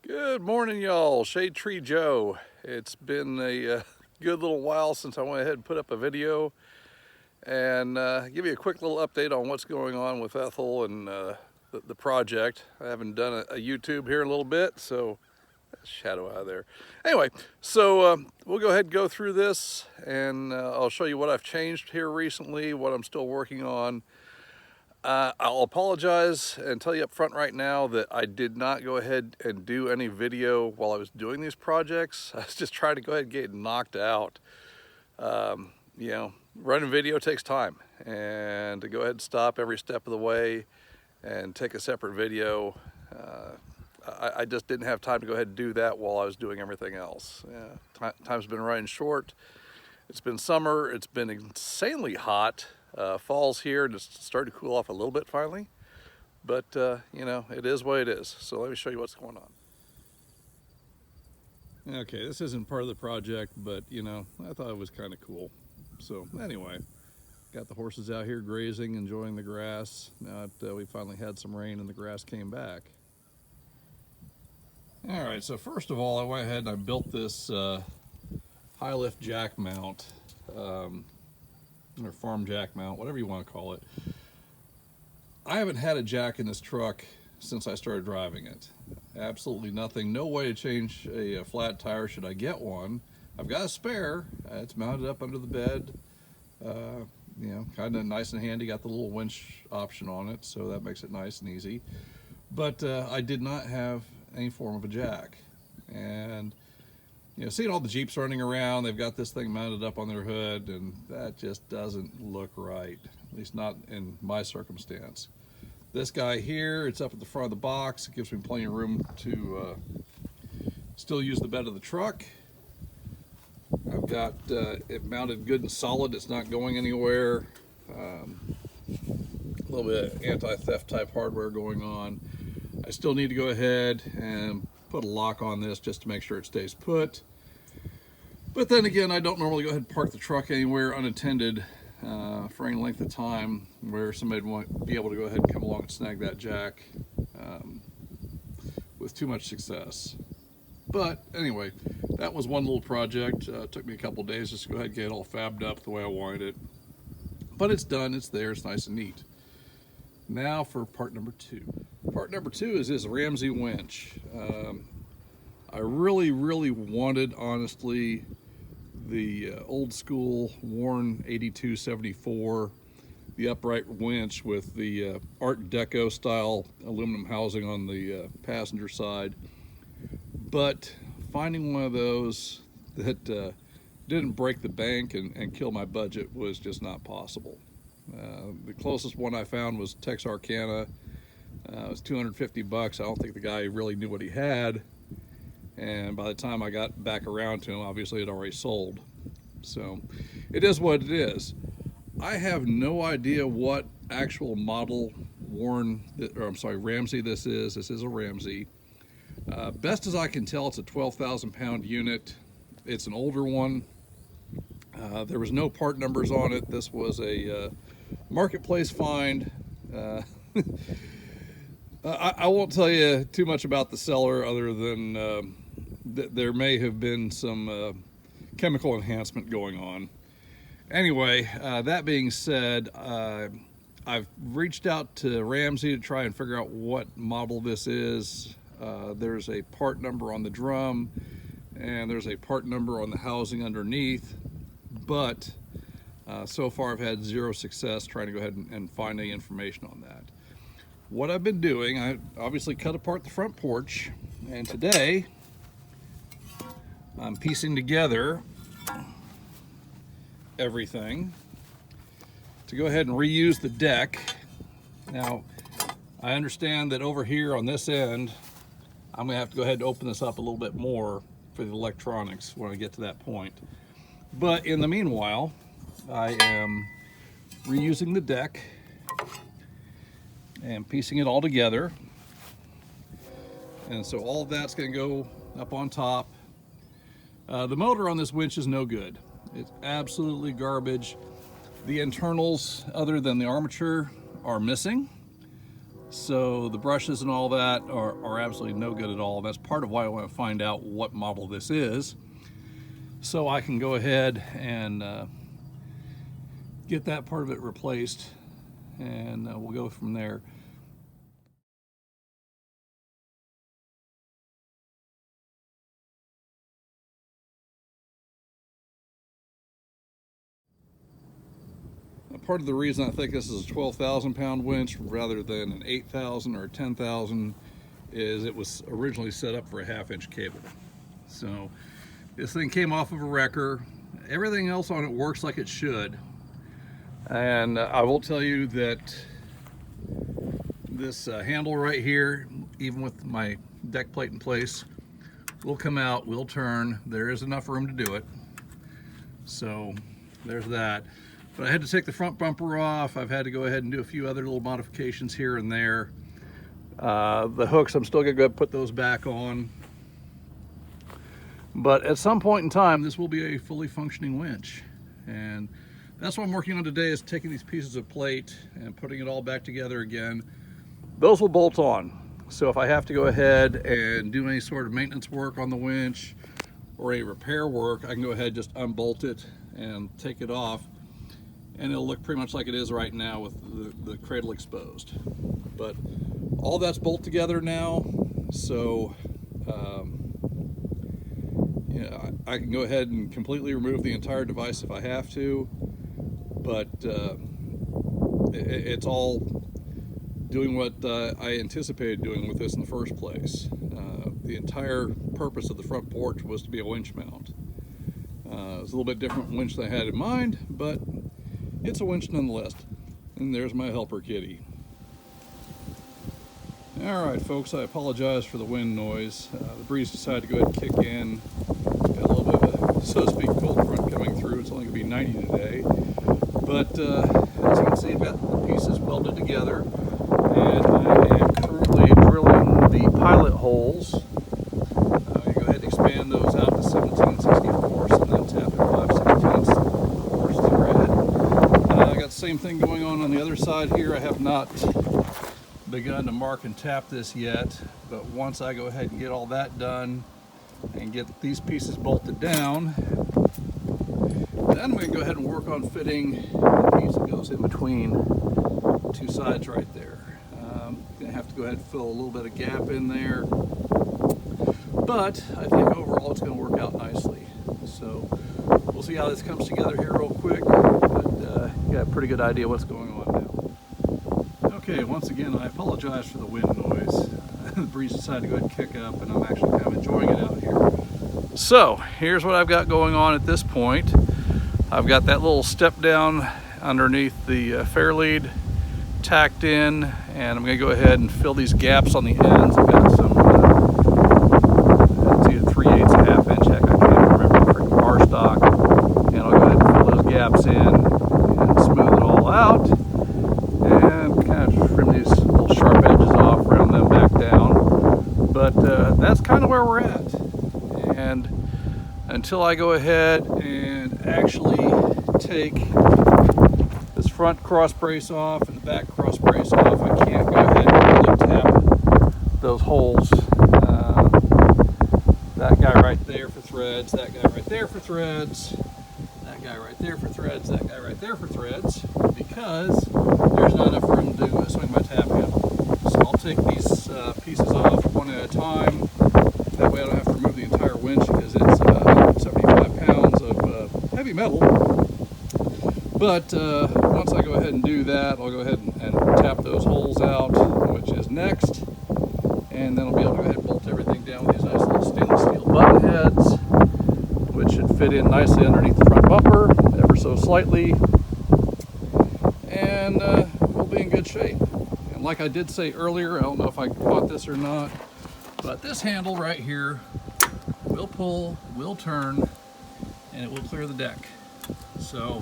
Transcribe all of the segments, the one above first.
Good morning, y'all. Shade Tree Joe. It's been a good little while since I went ahead and put up a video and give you a quick little update on what's going on with Ethyl and the project. I haven't done a YouTube here in a little bit, so shadow out of there. Anyway, so we'll go ahead and go through this, and I'll show you what I've changed here recently, what I'm still working on. I'll apologize and tell you up front right now that I did not go ahead and do any video while I was doing these projects. I was just trying to go ahead and get knocked out. You know, running video takes time, and to go ahead and stop every step of the way and take a separate video, I just didn't have time to go ahead and do that while I was doing everything else. Time's been running short. It's been summer. It's been insanely hot. Fall's here and it's starting to cool off a little bit finally, but you know, it is what it is. So let me show you what's going on. Okay, this isn't part of the project, but you know, I thought it was kind of cool. So anyway, got the horses out here grazing, enjoying the grass. Now that we finally had some rain and the grass came back. All right, so first of all, I went ahead and I built this high lift jack mount. Or farm jack mount, whatever you want to call it. I haven't had a jack in this truck since I started driving it. Absolutely nothing, no way to change a flat tire should I get one. I've got a spare, it's mounted up under the bed. You know, kind of nice and handy, got the little winch option on it, so that makes it nice and easy. But I did not have any form of a jack. And you know, seeing all the Jeeps running around, they've got this thing mounted up on their hood, and that just doesn't look right, at least not in my circumstance. This guy here, it's up at the front of the box. It gives me plenty of room to still use the bed of the truck. I've got it mounted good and solid. It's not going anywhere. A little bit of anti-theft type hardware going on. I still need to go ahead and put a lock on this just to make sure it stays put. But then again, I don't normally go ahead and park the truck anywhere unattended for any length of time where somebody won't be able to go ahead and come along and snag that jack with too much success. But anyway, that was one little project. It took me a couple days just to go ahead and get it all fabbed up the way I wanted it. But it's done, it's there, it's nice and neat. Now for part number two. Part number two is this Ramsey winch. I really wanted, honestly, the old school Warren 8274, the upright winch with the Art Deco style aluminum housing on the passenger side. But finding one of those that didn't break the bank and kill my budget was just not possible. The closest one I found was Texarkana. It was 250 bucks. I don't think the guy really knew what he had. And by the time I got back around to him, obviously it had already sold. So it is what it is. I have no idea what actual model Ramsey this is. This is a Ramsey. Best as I can tell, it's a 12,000 pound unit. It's an older one. There was no part numbers on it. This was a marketplace find. I won't tell you too much about the seller other than there may have been some chemical enhancement going on. Anyway, that being said, I've reached out to Ramsey to try and figure out what model this is. There's a part number on the drum and there's a part number on the housing underneath, but so far I've had zero success trying to go ahead and find any information on that. What I've been doing, I obviously cut apart the front porch, and today I'm piecing together everything to go ahead and reuse the deck. Now, I understand that over here on this end, I'm gonna have to go ahead and open this up a little bit more for the electronics when I get to that point. But in the meanwhile, I am reusing the deck and piecing it all together. And so all of that's going to go up on top. The motor on this winch is no good. It's absolutely garbage. The internals, other than the armature, are missing. So the brushes and all that are absolutely no good at all. That's part of why I want to find out what model this is, so I can go ahead and get that part of it replaced, and we'll go from there. Part of the reason I think this is a 12,000 pound winch rather than an 8,000 or 10,000 is it was originally set up for a 1/2 inch cable. So this thing came off of a wrecker. Everything else on it works like it should. And I will tell you that this handle right here, even with my deck plate in place, will come out, will turn. There is enough room to do it. So there's that. But I had to take the front bumper off. I've had to go ahead and do a few other little modifications here and there. The hooks, I'm still gonna go ahead and put those back on. But at some point in time, this will be a fully functioning winch. And that's what I'm working on today, is taking these pieces of plate and putting it all back together again. Those will bolt on. So if I have to go ahead and do any sort of maintenance work on the winch or any repair work, I can go ahead and just unbolt it and take it off. And it'll look pretty much like it is right now with the cradle exposed. But all that's bolted together now, so yeah, I can go ahead and completely remove the entire device if I have to, but it's all doing what I anticipated doing with this in the first place. The entire purpose of the front porch was to be a winch mount. It's a little bit different winch than I had in mind, but it's a winch nonetheless. And there's my helper kitty. All right, folks, I apologize for the wind noise. The breeze decided to go ahead and kick in. Got a little bit of a, so to speak, cold front coming through. It's only gonna be 90 today. But as you can see, I've got the pieces welded together. And I am currently drilling the pilot holes. You go ahead and expand those out to 17/64 and then tap it 5/16 thread. I got the same thing going on the other side here. I have not begun to mark and tap this yet, but once I go ahead and get all that done and get these pieces bolted down, then I'm going to go ahead and work on fitting the piece that goes in between two sides right there. Gonna have to go ahead and fill a little bit of gap in there, but I think overall it's going to work out nicely. So we'll see how this comes together here real quick, but got a pretty good idea what's going on now. Okay, once again, I apologize for the wind noise. The breeze decided to go ahead and kick up, and I'm actually kind of enjoying it out here. So here's what I've got going on at this point. I've got that little step down underneath the fair lead tacked in, and I'm going to go ahead and fill these gaps on the ends. I've got some, it's either 3/8, 1/2 inch, heck, I can't remember, freaking bar stock, and I'll go ahead and fill those gaps in and smooth it all out, and kind of trim these little sharp edges off, round them back down. But that's kind of where we're at, and until I go ahead and actually take this front cross brace off and the back cross brace off, I can't go ahead and really tap those holes. That guy right there for threads, that guy right there for threads, that guy right there for threads, that guy right there for threads, because there's not enough room to swing my tap handle. So I'll take these pieces off one at a time. That way I don't have to remove the entire winch, because it's 175 pounds of heavy metal. But once I go ahead and do that, I'll go ahead and tap those holes out, which is next. And then I'll be able to go ahead and bolt everything down with these nice little stainless steel button heads, which should fit in nicely underneath the front bumper, ever so slightly. And we'll be in good shape. And like I did say earlier, I don't know if I caught this or not, but this handle right here will pull, will turn, and it will clear the deck. So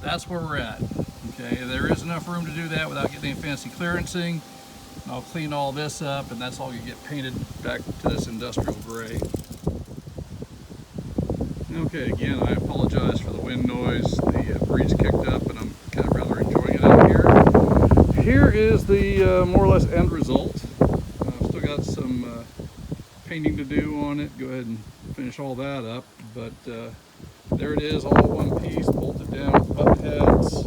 that's where we're at. Okay, there is enough room to do that without getting any fancy clearancing. I'll clean all this up, and that's all going to get painted back to this industrial gray. Okay, again, I apologize for the wind noise. The breeze kicked up, and I'm kind of rather enjoying it out here. here is the more or less end result. I've still got some painting to do on it. Go ahead and finish all that up, but there it is, all one piece, bolted down with butt heads.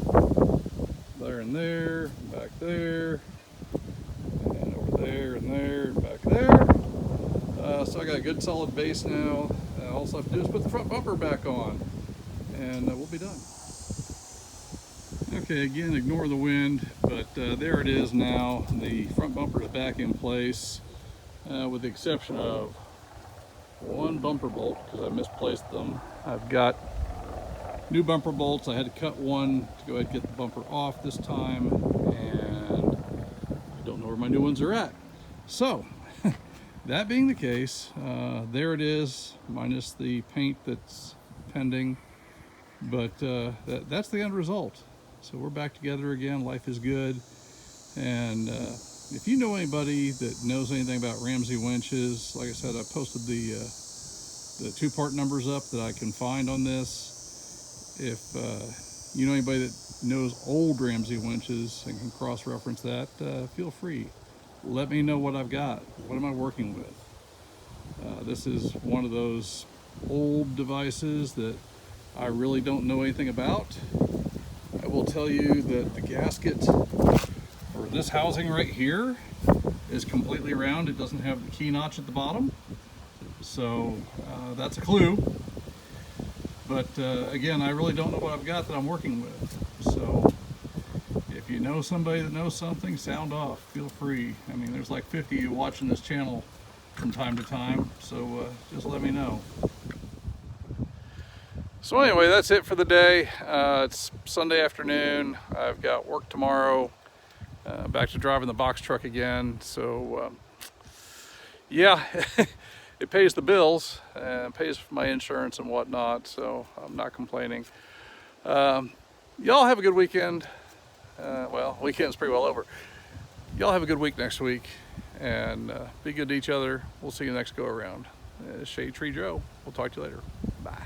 There and there, back there, and over there and there, and back there. So I got a good solid base now. All I have to do is put the front bumper back on, and we'll be done. Okay, again, ignore the wind, but there it is now. The front bumper is back in place, with the exception of one bumper bolt, because I misplaced them. I've got new bumper bolts. I had to cut one to go ahead and get the bumper off this time, and I don't know where my new ones are at. So, that being the case, there it is, minus the paint that's pending, but that's the end result. So we're back together again, life is good, and if you know anybody that knows anything about Ramsey winches, like I said, I posted the two-part numbers up that I can find on this. If you know anybody that knows old Ramsey winches and can cross-reference that, feel free. Let me know what I've got. What am I working with? This is one of those old devices that I really don't know anything about. I will tell you that the gasket for this housing right here is completely round. It doesn't have the key notch at the bottom. So that's a clue. But again, I really don't know what I've got that I'm working with. So if you know somebody that knows something, sound off. Feel free. I mean, there's like 50 of you watching this channel from time to time, so just let me know. So anyway, that's it for the day. It's Sunday afternoon. I've got work tomorrow. Back to driving the box truck again. So yeah, it pays the bills and pays for my insurance and whatnot. So I'm not complaining. Y'all have a good weekend. Well, weekend's pretty well over. Y'all have a good week next week, and be good to each other. We'll see you next go around. Shade Tree Joe. We'll talk to you later. Bye.